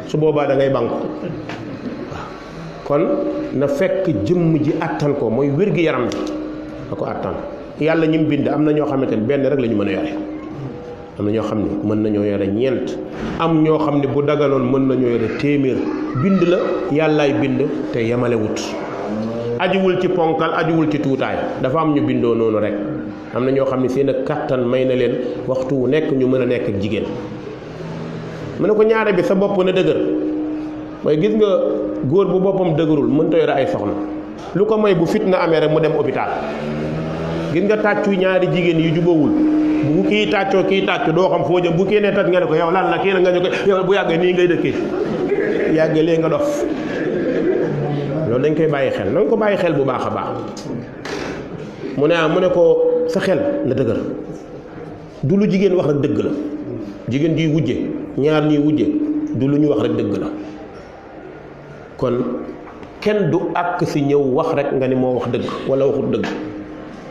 su boobaa da ngay banku waaw kon na fekk jëmm ji attan ko mooy wér-gi-yaram bi da ko attan yàlla ñi mu bind am na ñoo xamante ne benn rek la ñu mën a yore am na ñoo xam ne mën nañoo yore ñeent am ñoo xam ne bu daganoon mën nañoo yore téeméer bind la yàllaay bind te yemalewut ajuwul ci ponkal ajuwul ci tuutaay dafa am ñu bindoo noonu rek am na ñoo xam ne seen kattan may na leen waxtu wu nekk ñu mën a nekk ak jigéen mu ne ko ñaare bi sa bopp na dëgër mooy gis nga góor bu boppam dëgërul mënta yore ay soxna lu ko may bu fitna amee rek mu dem hôpital gis nga tàccu ñaari jigéen yu jubóowul bu kii tàccoo kii tàccu doo xam foo jëm bu kii ne tat nga ne ko yow lan la kii la nga ñu ko yow bu yàggee nii ngay dëkkee yàggee lee nga dof loolu dañ koy bàyyi xel nañ ko bàyyi xel bu baax a baax mu ne ko sa xel na dëgër du lu jigéen wax rek dëgg la jigéen juy wujje ñaar ñuy wujje du lu ñu wax rek dëgg la kon kenn du àkk si ñëw wax rek nga ni moo wax dëgg wala waxut dëgg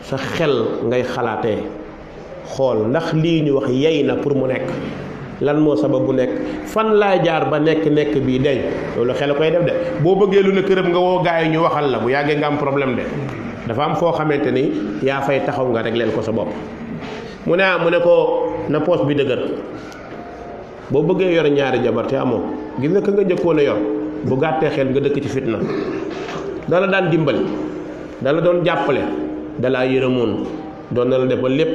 sa xel ngay xalaatee xool ndax lii ñu wax yey na pour mu nekk lan moo sabab bu nekk fan laa jaar ba nekk bii deñ loolu xel koy def de boo bëggee lu ne këram nga woo gaa yi ñu waxal la bu yàggee nga am problème de dafa am foo xamante ni yaa fay taxaw nga rek leen ko sa bopp mu ne ko na poos bi dëgër boo bëggee yor ñaari jabar te amoo gis nga ka nga njëkkoon a yor bu gàttee xel nga dëkk ci fitna dala daan dimbali dala doon jàppale dalaa yërëmoon doon na la defal lépp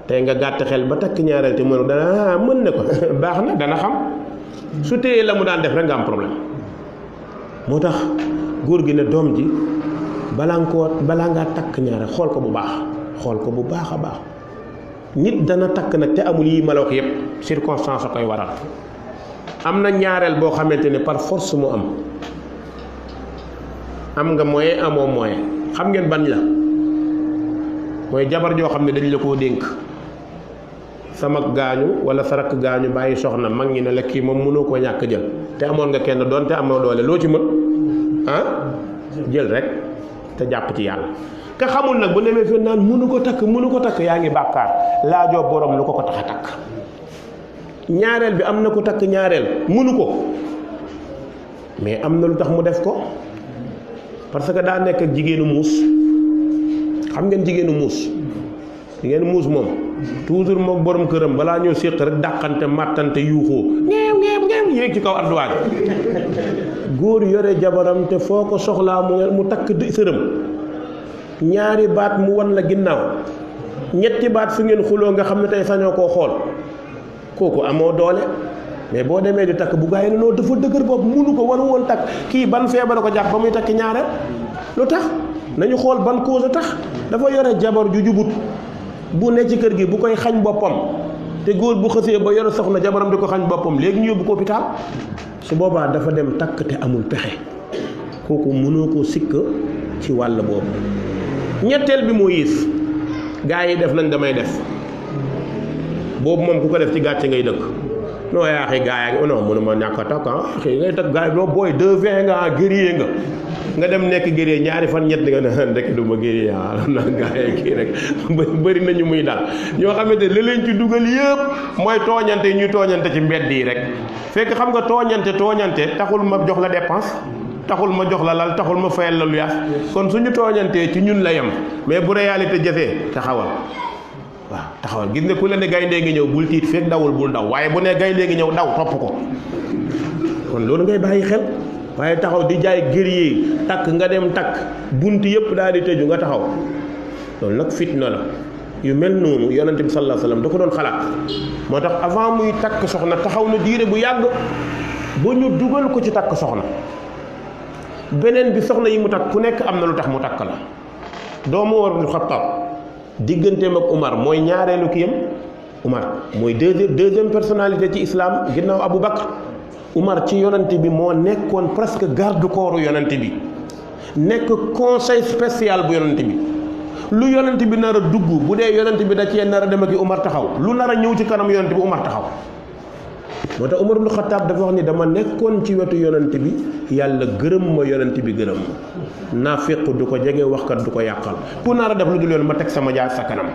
tey nga gàtt xel ba takk ñaareel te mënu dana mën ne ko baax na dana xam su téyee la mu daan def rek nga am problème moo tax góor gi ne doom ji balaa ngaa takk ñaareel xool ko bu baax a baax nit dana takk nag te amul yi ma la wax yépp circonstance a koy waral am na ñaareel boo xamante ne par force mu am nga moyen amoo moyen xam ngeen ban la mooy jabar joo xam ne dañ la koo dénk sa mag gaañu wala sa rakk gaañu bàyyi soxna mag ñi ne la kii moom mënoo koo ñàkk jël te amoon nga kenn doon te amoo doole loo ci mën jël rek te jàpp ci yàlla ka xamul nag bu demee fii naan mënu ko takk yaa ngi bàkkaar laajoo borom lu ko tax a takk. ñaareel bi am na ko takk ñaareel mënu ko mais am na lu tax mu def ko parce que daa nekk ak jigéenu muus. xam ngeen jigéenu muus moom toujours moom borom këram balaa ñëw séq rek dàqante màttante yuuxoo ngeew yéeg ci kaw arduwaag góor yore jabaram te foo ko soxlaa mu takk sërëm ñaari baat mu wan la ginnaaw ñetti baat su ngeen xuloo nga xam ne tey sañoo koo xool kooku amoo doole. mais boo demee di takk bu gaa yi ne noo dafa dëgër bopp munu ko waru woon takk kii ban feebar ko jàpp ba muy takk ñaareel lu tax nañu xool ban cause a tax dafa yore jabar ju jubut bu ne ci kër gi bu koy xañ boppam te góor bu xësee ba yore soxna jabaram di ko xañ boppam léegi ñu yóbbu ko hôpital su boobaa dafa dem takk te amul pexe kooku mënoo ko sikk ci wàll boobu. ñetteel bi moo yées gaa yi def nañ damay def boobu moom ku ko def ci gàcce ngay dëkk. non yaa xëy gaa yaa non mënuma ñàkk a takk xëy ngay takk gaa yi non booy 2-20 nga guerrier nga dem nekk guerrier ñaari fan ñett nga ne ndekk du ma guerrier na gaa yi kii rek bëri nañu muy daal ñoo xamante ne li leen ci dugal yëpp mooy tooñante ñuy tooñante ci mbedd yi rek fekk xam nga tooñante taxul ma jox la dépense taxul ma jox la lal taxul ma fayal la lu yaas kon suñu tooñantee ci ñun la yem mais bu réalité jëfee taxawal gis nga ku la ne gaynde ngi ñëw bul tiit fekk dawul bul daw waaye bu ne gaynde ngi ñëw daw topp ko kon loolu ngay bàyyi xel waaye taxaw di jaay guerrier takk nga dem takk bunt yëpp daal di tëju nga taxaw loolu nag fitna la yu mel noonu yonent bi sallallahu alayhi wasallam da ko doon xalaat moo tax avant muy takk soxna taxaw na diire bu yàgg ba ñu dugal ko ci takk soxna beneen bi soxna yi mu takk ku nekk am na lu tax mu takk la doomu Umar ibn Khattab digganteem ak Umar mooy ñaareelu kiyam Umar mooy deuxième personnalité ci islam ginnaaw Abu Bakr Umar ci yonante bi moo nekkoon presque garde corps yonante bi nekk conseil spécial bu yonante bi lu yonante bi nar a dugg bu dee yonante bi da cee nar a dem ak Umar taxaw lu nar a ñëw ci kanam yonante bi Umar taxaw moo tax Umar ibn Khattab dafa wax ni dama nekkoon ci wetu yonante bi yàlla gërëm ma yonante bi gërëm ma naafiq du ko jege waxkat du ko yàqal ku nar a def lu dul yoon ma teg sama jaar sa kanam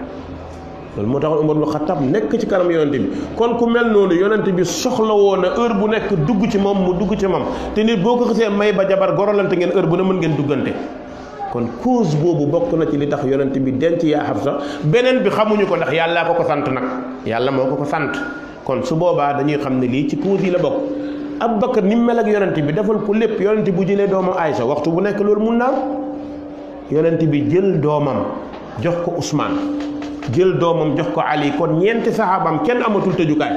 loolu moo tax Umar ibn Khattab nekk ci kanam yonante bi kon ku mel noonu yonante bi soxla woon na heure bu nekk dugg ci moom mu dugg ci moom te nit boo ko xasee may ba jabar gorolante ngeen heure bu ne mën ngeen duggante kon cause boobu bokk na ci li tax yonante bi denc yaa Hafsa beneen bi xamuñu ko ndax yàllaa ko sant nag yàlla moo ko sant kon su boobaa dañuy xam ne lii ci cause yi la bokk Abubakar ni mu mel ak yonent bi defal ko lépp yonent bu jëlee doomam Aysa waxtu bu nekk loolu mun naa yonent bi jël doomam jox ko Ousmane jël doomam jox ko Ali kon ñeenti saxaabam kenn amatul tëjukaay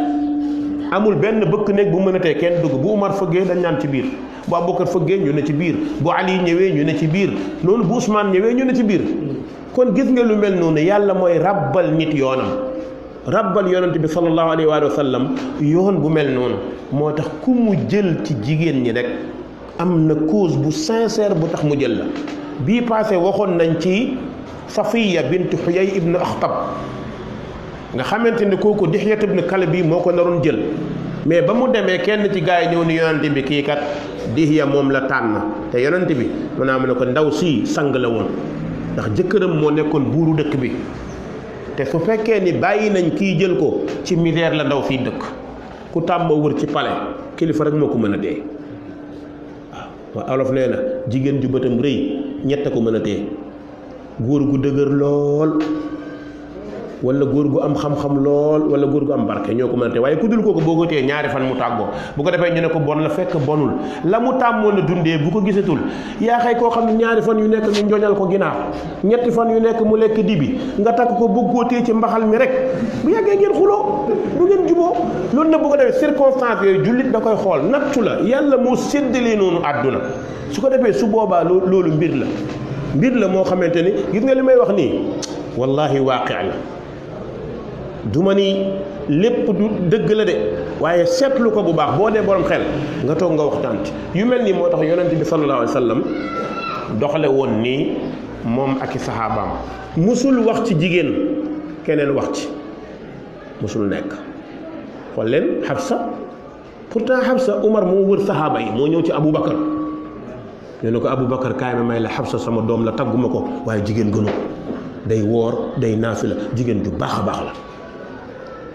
amul benn bëkk néeg bu mën a tee kenn dugg bu Umar fëggee dañ naan ci biir bu Abubakar fëggee ñu ne ci biir bu Ali ñëwee ñu ne ci biir noonu bu Ousmane ñëwee ñu ne ci biir kon gis nga lu mel noonu yàlla mooy rabbal nit yoonam rabbal yonent bi sallallahu alayhi wa sallam yoon bu mel noonu moo tax ku mu jël ci jigéen ñi rek am na cause bu sincère bu tax mu jël la bii passé waxoon nañ ci Safiya bint Huyay ibn Akhtab nga xamante ne kooku Dihyat ibn Kalbi moo ko naroon jël mais ba mu demee kenn ci gaa yi ñëw ni yonent bi kii kat Dihya moom la tànn te yonent bi mu naa mu ne ko ndaw si sang la woon ndax jëkkëram moo nekkoon buuru dëkk bi te su fekkee ni bàyyi nañ kii jël ko ci misère la ndaw fii dëkk ku tàmba wër ci palais kilifa rek moo ko mën a dee waaw olof nee na jigéen ju bëtam rëy ñett a ko mën a dee góor gu dëgër lool wala góor gu am xam-xam lool wala góor gu am barke ñoo ko mën a tee waaye ku dul kooku boo ko tee ñaari fan mu tàggoo bu ko defee ñu ne ko bon la fekk bonul la mu tàmmoon a dundee bu ko gisatul yaa xëy koo xam ne ñaari fan yu nekk ñu njoñal ko ginaar ñetti fan yu nekk mu lekk dibi nga takk ko bëgg koo tee ci mbaxal mi rek bu yàggee ngeen xuloo bu ngeen juboo loolu nag bu ko defee circonstance yooyu jullit da koy xool nattu la yàlla moo séddalee noonu àdduna su ko defee su boobaa loolu mbir la moo xamante ni gis nga li may wax nii wallahi waaqi la du ma ni lépp du dëgg la de waaye seetlu ko bu baax boo dee borom xel nga toog nga waxtaan ci yu mel nii moo tax yonent bi sallallahu alayhi wa sallam doxale woon nii moom ak i saxaabaam musul wax ci jigéen keneen wax ci musul nekk xool leen Hafsa pourtant Hafsa Umar moo wër saxaaba yi moo ñëw ci Aboubacar ñu ne ko Aboubacar kaay ma may la Xafsa sama doom la tagguma ko waaye jigéen gënu ko day woor day naafila jigéen ju baax a baax la.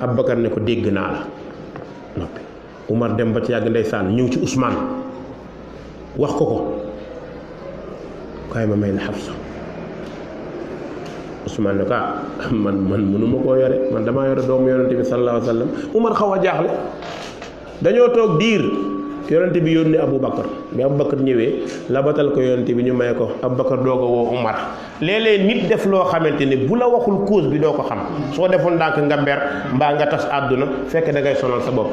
Aboubacar ne ko dégg naa la noppi. Umar dem ba ci yàgg ndeysaan ñëw ci Ousmane wax ko kaay ma may la Xafsa. Ousmane ne ko man mënuma koo yore man damaa yore doomu yonente bi sallallahu alayhi wa sallam. Umar xaw a jaaxle dañoo toog diir yonente bi yónni Aboubacar bi Aboubacar ñëwee labatal ko yonente bi ñu may ko Aboubacar doog a woo Umar. léeg-léeg nit def loo xamante ne bu la waxul cause bi doo ko xam soo deful ndànk nga mber mbaa nga tas àdduna fekk da ngay sonal sa bopp.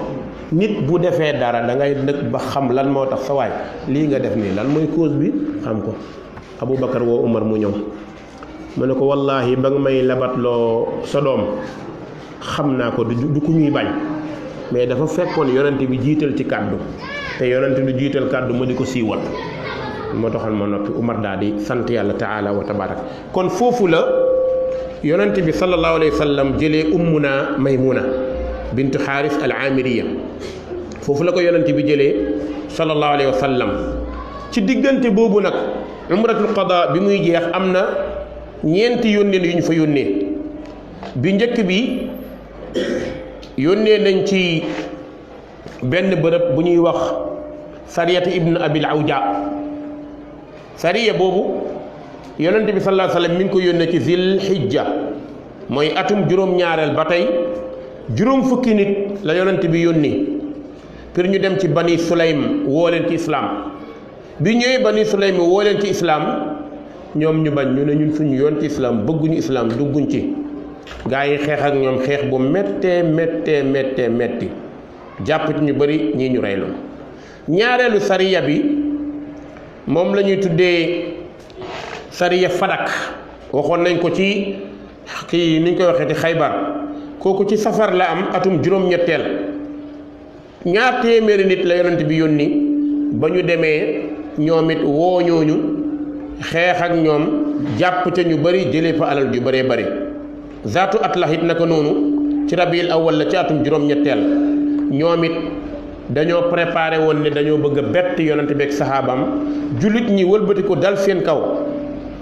nit bu defee dara da ngay nëkk ba xam lan moo tax sa waay lii nga def nii lan mooy cause bi xam ko. Aboubacar woo Umar mu ñëw mu ne ko wallaahi ba nga may labatloo sa doom xam naa ko du ku ñuy bañ mais dafa fekkoon yonente bi jiital ci kàddu te yonente bi jiital kàddu ma di ko siiwal moo taxoon ma noppi. Umar daal di sant yàlla taala wa tabarak. kon foofu la yonente bi sallallahu alayhi wa sallam jëlee ummuna maymuna bintu xaaris al amiriya foofu la ko yonente bi jëlee sallallahu alayhi wa sallam. ci diggante boobu nag umratul qada bi muy jeex am na ñeenti yónneen yu ñu fa yónnee. bi njëkk bi yónnee nañ ci benn bërëb bu ñuy wax sariyatu ibn abil awja. sariya boobu yonent bi sallallahu alayhi wa sallam mi ngi ko yónnee ci zil hijja mooy atum juróom-ñaareel ba tey juróom fukki nit la yonent bi yónni pour ñu dem ci bani sulaym woo leen ci islam. bi ñëwee bani sulaym woo leen ci islam ñoom ñu bañ ñu ne ñun suñu yoon ci islam bëgguñu islam dugguñ ci. gaa yi xeex ak ñoom xeex bu méttee métti jàpp ci ñu bëri ñii ñu rey loolu. ñaareelu sariya bi moom la ñuy tuddee sariya fadak waxoon nañ ko ci niñ koy waxee ci xaybar kooku ci safar la am atum juróom-ñetteel. ñaar téeméeri nit la yonent bi yónni ba ñu demee ñoom it woo ñooñu xeex ak ñoom jàpp ca ñu bëri jëlee fa alal ju bëree bëri. zaatu atlahit naka noonu ci rabiil awal la ci atum juróom-ñetteel ñoom it dañoo préparé woon ne dañoo bëgg a bett yonante bi ak saxaabam jullit ñi wëlbati ko dal seen kaw.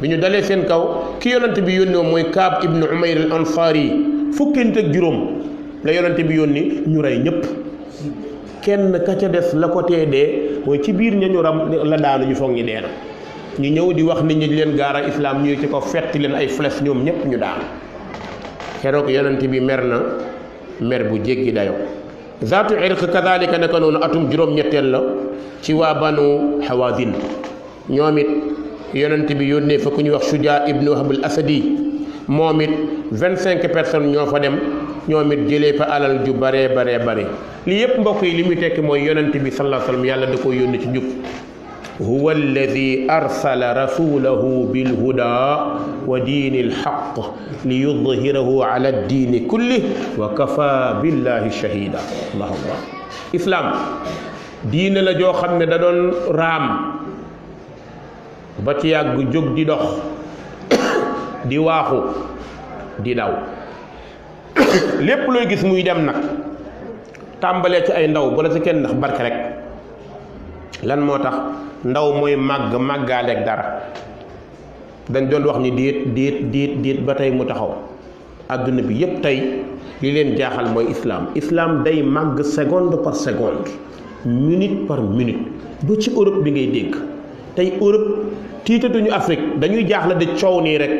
bi ñu dalee seen kaw ki yonante bi yónni mooy Kaab ibnu Umayr al Ansaari fukki nit ak juróom la yonante bi yónni ñu rey ñëpp. kenn ka ca des la ko tee dee mooy ci biir ñañu ram la daanu ñu foog ñi dee na ñu ñëw di wax nit ñi di leen gaara islam ñu ci ko fetti leen ay flèche ñoom ñëpp ñu daanu. keroog yonent bi mer na mer bu jéggi dayo. zaatu irq kadalika naka noonu atum juróom-ñetteel la ci waa banu hawazin ñoom it yonent bi yónnee fa ku ñuy wax Shujaa ibnu Wahb al Asadi moom it 25 personnes ñoo fa dem ñoom it jëlee fa alal ju baree bare li yépp mbokk yi li muy tekki mooy yonent bi sallallahu alayhi wa sallam yàlla da ko yónni ci njub. huwa alladi arsala rasulahu bilhuda wa diini alxaq li yudhirahu ala addiini kulli wa kafa billahi shahida. allahu akbar. islam diine la joo xam ne da doon raam ba ci yàgg jóg di dox di waaxu di daw lépp looy gis muy dem nag tàmbalee ci ay ndaw bu la ci kenn ndax barke rek. lan moo tax ndaw mooy màggaaleeg dara dañ doon wax ni déet ba tey mu taxaw. adduna bi yépp tey li leen jaaxal mooy islam day màgg seconde par seconde minute par minute ba ci Europe bi ngay dégg tey Europe tiitatuñu Afrique dañuy jaaxle di coow nii rek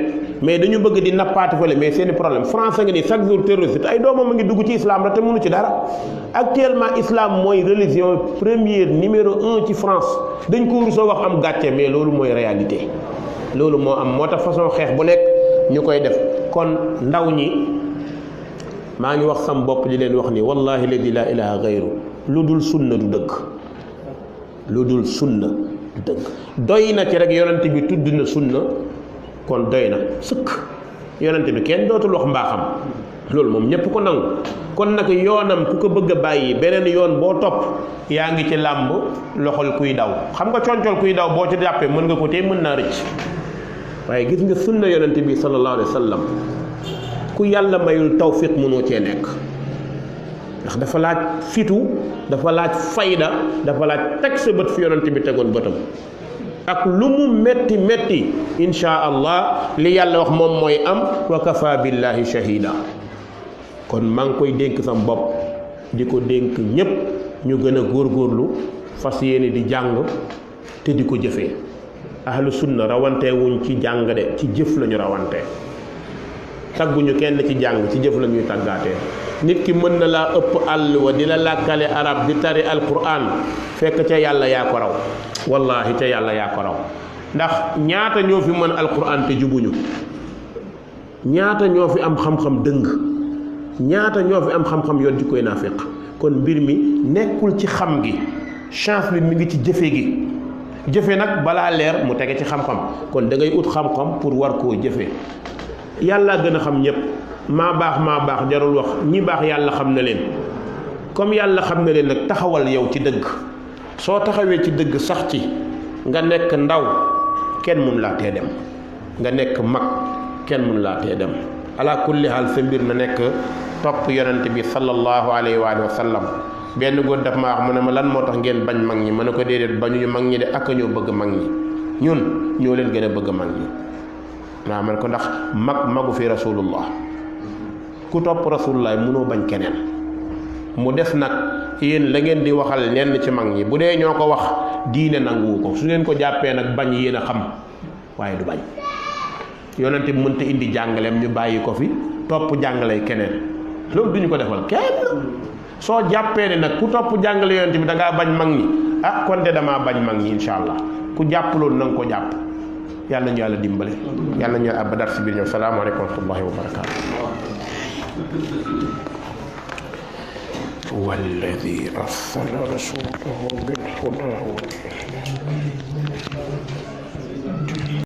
mais dañu bëgg di nappaati fële mais seeni problème français nga ni chaque jour terroriste ay doomam a ngi dugg ci islam la te mënu ci dara. actuellement islam mooy religion première numéro 1 ci France dañ ko rusoo wax am gàcce mais loolu mooy réalité. loolu moo am moo tax façon xeex bu nekk ñu koy def. kon ndaw ñi maa ngi wax sam bopp di leen wax ni wallahi ladi la ilaha gayru lu dul sunna du dëgg. lu dul sunna du dëgg. doy na ci rek yonent bi tudd na sunna kon doy na sëkk. yonent bi kenn dootul wax mbaaxam loolu moom ñépp ko nangu. kon nag yoonam ku ko bëgg a bàyyi beneen yoon boo topp yaa ngi ci làmb loxol kuy daw. xam nga concol kuy daw boo ci jàppee mën nga ko tey mën naa rëcc. waaye gis nga sunna yonent bi sallallahu alayhi wa sallam ku yàlla mayul tawfiq mënoo cee nekk. ndax dafa laaj fitu dafa laaj fayda dafa laaj teg sa bët fi yonent bi tegoon bëtam ak lu mu metti metti insha allah li yàlla wax moom mooy am wa kafa billahi shahida kon maa ngi koy dénk sam bopp di ko dénk ñépp ñu gën a góorgóorlu fas yéene di jàng te di ko jëfee ahlu sunna rawantee wuñ ci jàng de ci jëf lañu rawantee tagguñu kenn ci jàng ci jëf la ñuy tàggaatee nit ki mën na laa ëpp àll wa di la làkkale arab di tari alquran fekk ca yàlla yaa ko raw wallahi ca yàlla yaa ko raw ndax ñaata ñoo fi mën alquran te jubuñu ñaata ñoo fi am xam-xam dëng ñaata ñoo fi am xam-xam yoon ci koy naafiq kon mbir mi nekkul ci xam gi chance bi mi ngi ci jëfe gi jëfe nag balaa leer mu tege ci xam-xam kon da ngay ut xam-xam pour war koo jëfe yàlla gën a xam ñëpp maa baax jarul wax ñi baax yàlla xam na leen comme yàlla xam na leen nag taxawal yow ci dëgg soo taxawee ci dëgg sax ci nga nekk ndaw kenn mun laa tee dem nga nekk mag kenn mun laa tee dem ala kulli haal sa mbir na nekk topp yonent bi sallallahu alayhi wa sallam benn góor daf ma wax mu ne ma lan moo tax ngeen bañ mag ñi ma ne ko déedéet bañuñu mag ñi de ak ñoo bëgg mag ñi ñun ñoo leen gën a bëgg mag ñi waaw man ko ndax magu fi rasulullah ku topp rasulullah mënoo bañ keneen mu des nag yéen la ngeen di waxal ñenn ci mag ñi bu dee ñoo ko wax diine nanguwu ko su ngeen ko jàppee nag bañ yéen a xam waaye du bañ yonent bi mënta indi jàngaleem ñu bàyyi ko fi topp jàngale keneen loolu duñu ko defal kenn soo jàppee ne nag ku topp jàngale yonent bi da ngaa bañ mag ñi ah kon de damaa bañ mag ñi insha allah ku jàpp loolu na nga ko jàpp yàlla ñu yàlla dimbale yàlla ñu abba dar si biir ñoom salaamaaleykum wa rahmatullahi wa barakaatu والذي أرسل رسوله بالهدى